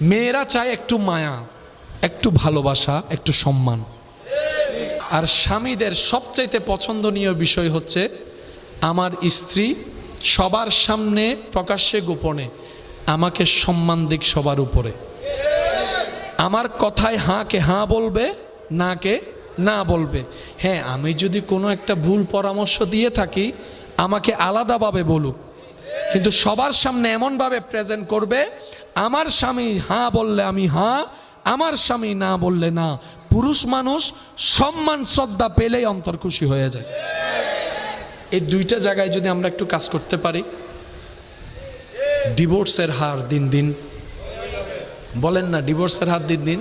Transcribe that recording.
মেয়েরা চায় একটু মায়া, একটু ভালোবাসা, একটু সম্মান। আর স্বামীদের সবচাইতে পছন্দনীয় বিষয় হচ্ছে আমার স্ত্রী সবার সামনে প্রকাশ্যে গোপনে আমাকে সম্মান দিক সবার উপরে। আমার কথায় হাঁকে হাঁ বলবে, নাকে না বলবে। হ্যাঁ, আমি যদি কোনো একটা ভুল পরামর্শ দিয়ে থাকি আমাকে আলাদাভাবে বলুক, কিন্তু সবার সামনে এমনভাবে প্রেজেন্ট করবে আমার স্বামী হাঁ বললে আমি হাঁ, আমার স্বামী না বললে না। পুরুষ মানুষ সম্মান শ্রদ্ধা পেলেই অন্তর খুশি হয়ে যায়। এই দুইটা জায়গায় যদি আমরা একটু কাজ করতে পারি, ডিভোর্সের হার দিন দিন, বলেন না, ডিভোর্সের হার দিন দিন